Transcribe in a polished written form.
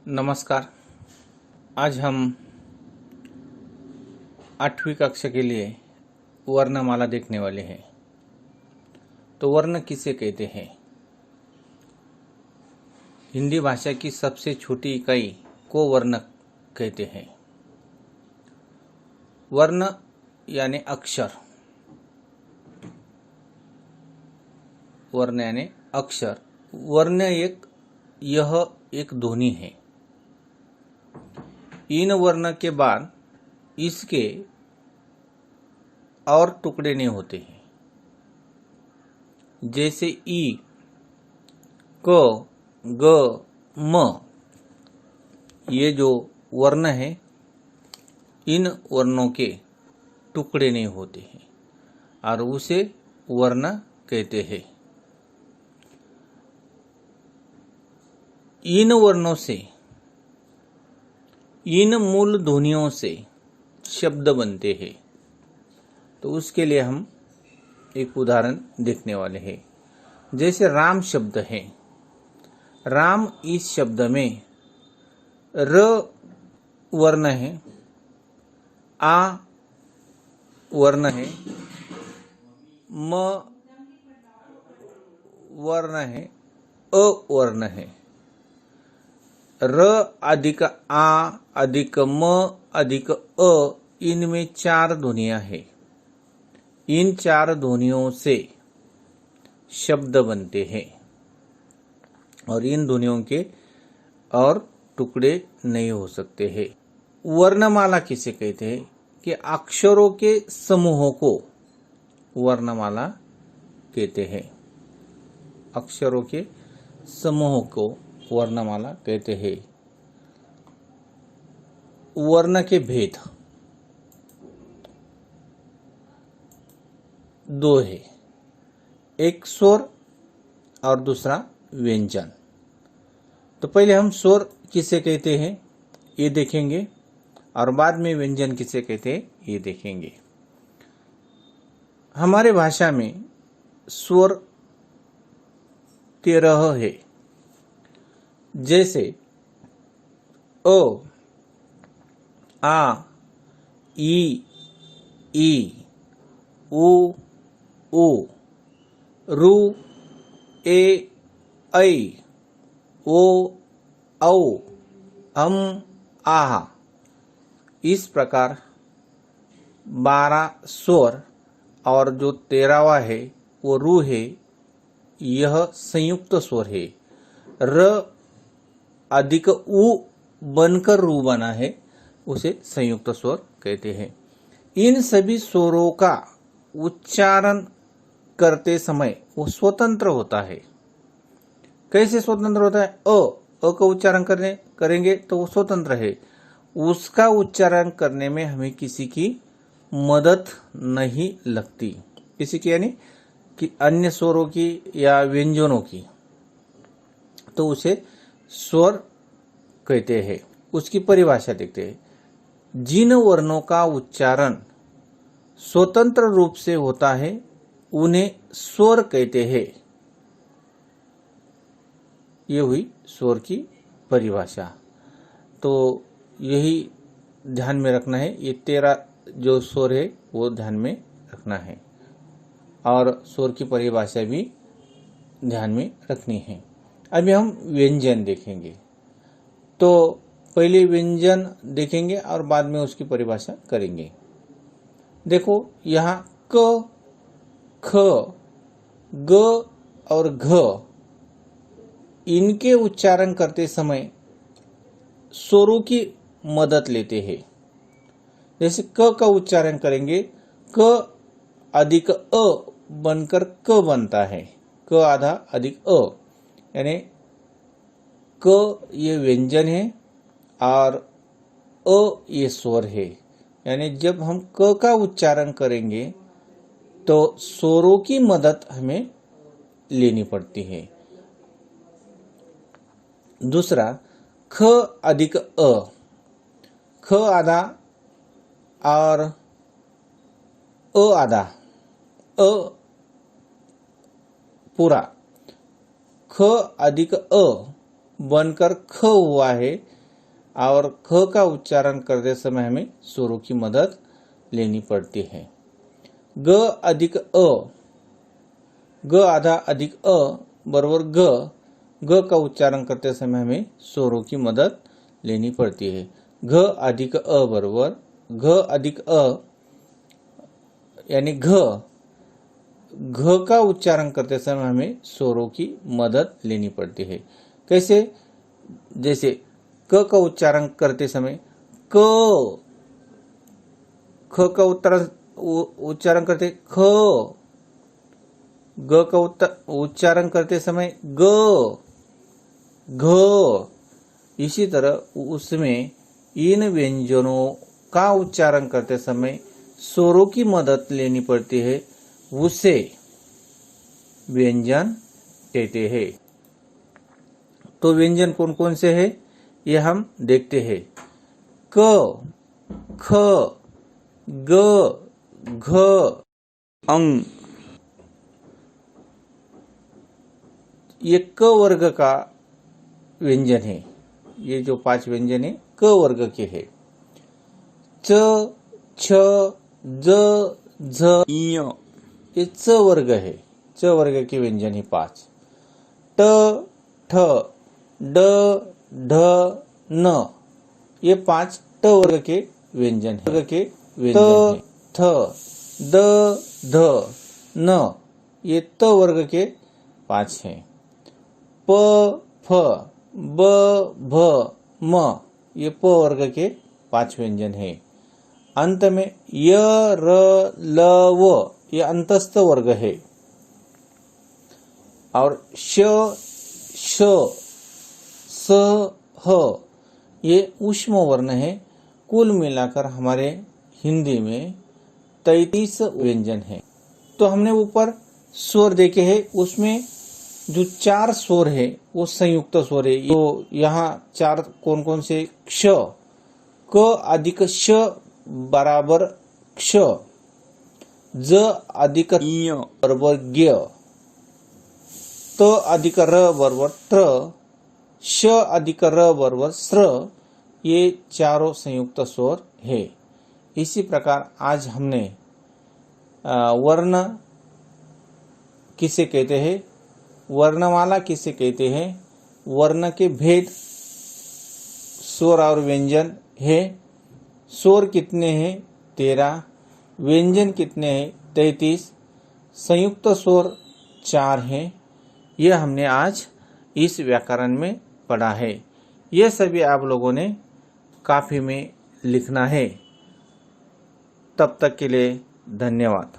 नमस्कार। आज हम 8वीं कक्षा के लिए वर्णमाला देखने वाले हैं। तो वर्ण किसे कहते हैं? हिंदी भाषा की सबसे छोटी इकाई को वर्ण कहते हैं। वर्ण यानी अक्षर, वर्ण यानी अक्षर। वर्ण यह एक ध्वनि है। इन वर्ण के बाद इसके और टुकड़े नहीं होते हैं, जैसे ई, क, ग, म। ये जो वर्ण है, इन वर्णों के टुकड़े नहीं होते हैं और उसे वर्ण कहते हैं। इन वर्णों से, इन मूल ध्वनियों से शब्द बनते हैं। तो उसके लिए हम एक उदाहरण देखने वाले हैं। जैसे राम शब्द है। राम इस शब्द में र वर्ण है, आ वर्ण है, म वर्ण है, अ वर्ण है। र अधिक आ अधिक म अधिक अ, इनमें 4 ध्वनियां हैं। इन 4 ध्वनियों से शब्द बनते हैं और इन ध्वनियों के और टुकड़े नहीं हो सकते हैं। वर्णमाला किसे कहते हैं? कि अक्षरों के समूहों को वर्णमाला कहते हैं। अक्षरों के समूहों को वर्णमाला कहते हैं। वर्ण के भेद 2 है, एक स्वर और दूसरा व्यंजन। तो पहले हम स्वर किसे कहते हैं ये देखेंगे और बाद में व्यंजन किसे कहते हैं ये देखेंगे। हमारे भाषा में स्वर 13 है। जैसे अ, आ, ई, उ, रु, ए, ऐ, ओ, औ, अम, आह। इस प्रकार 12 स्वर और जो 13वां है वो रु है। यह संयुक्त स्वर है। र अधिक उ बनकर रू बना है, उसे संयुक्त स्वर कहते हैं। इन सभी स्वरों का उच्चारण करते समय वो स्वतंत्र होता है। कैसे स्वतंत्र होता है? अ का उच्चारण करेंगे तो वो स्वतंत्र है। उसका उच्चारण करने में हमें किसी की मदद नहीं लगती, किसी की यानी कि अन्य स्वरों की या व्यंजनों की। तो उसे स्वर कहते हैं। उसकी परिभाषा देखते हैं। जिन वर्णों का उच्चारण स्वतंत्र रूप से होता है उन्हें स्वर कहते हैं। ये हुई स्वर की परिभाषा। तो यही ध्यान में रखना है। ये 13 जो स्वर है वो ध्यान में रखना है और स्वर की परिभाषा भी ध्यान में रखनी है। अभी हम व्यंजन देखेंगे। तो पहले व्यंजन देखेंगे और बाद में उसकी परिभाषा करेंगे। देखो यहाँ क, ख, ग और घ, इनके उच्चारण करते समय स्वरों की मदद लेते हैं। जैसे क का उच्चारण करेंगे, क अधिक अ बनकर क बनता है। क आधा अधिक अ, यानी क ये व्यंजन है और अ ये स्वर है। यानी जब हम क का उच्चारण करेंगे तो स्वरों की मदद हमें लेनी पड़ती है। दूसरा ख अधिक अ, ख आधा और अ आधा, अ पूरा, ख अधिक अ बनकर ख हुआ है। और ख का उच्चारण करते समय हमें स्वरों की मदद लेनी पड़ती है। ग अधिक अ, ग आधा अधिक अ बराबर ग, ग का उच्चारण करते समय हमें स्वरों की मदद लेनी पड़ती है। घ अधिक अ बराबर घ अधिक अ यानी घ, घ का उच्चारण करते समय हमें स्वरों की मदद लेनी पड़ती है। कैसे? जैसे क का उच्चारण करते समय क, ख का उच्चारण करते ख, ग का उच्चारण करते समय ग, घ। इसी तरह उसमें इन व्यंजनों का उच्चारण करते समय स्वरों की मदद लेनी पड़ती है, उसे व्यंजन कहते हैं। तो व्यंजन कौन कौन से हैं ये हम देखते हैं। क, ख, ग, घ, अंग। ये क वर्ग का व्यंजन है। ये जो 5 व्यंजन है क वर्ग के हैं। च, छ, ज, झ, ञ ये च वर्ग है। च वर्ग के व्यंजन है 5। ट, ठ, ड, ढ, न ये 5 ट वर्ग के व्यंजन है। त, थ, द, ध, न ये त वर्ग के 5 हैं। प, फ, ब, भ, म ये प वर्ग के 5 व्यंजन हैं। अंत में य, र, ल, व ये अंतस्थ वर्ग है। और श, श, स, ह ये ऊष्म वर्ण है। कुल मिलाकर हमारे हिंदी में 33 व्यंजन है। तो हमने ऊपर स्वर देखे हैं, उसमें जो 4 स्वर है वो संयुक्त स्वर है। तो यहाँ 4 कौन कौन से? क्ष, क अधिक श बराबर क्ष, ज अधिक ञ बराबर ज्ञ, त अधिक र बराबर त्र, श अधिक र बराबर स्र ये चारों संयुक्त स्वर है। इसी प्रकार आज हमने वर्ण किसे कहते हैं, वर्णमाला किसे कहते हैं, वर्ण के भेद, स्वर और व्यंजन है। स्वर कितने हैं? 13, व्यंजन कितने हैं? 33, संयुक्त स्वर 4 हैं। यह हमने आज इस व्याकरण में पढ़ा है। यह सभी आप लोगों ने काफी में लिखना है। तब तक के लिए धन्यवाद।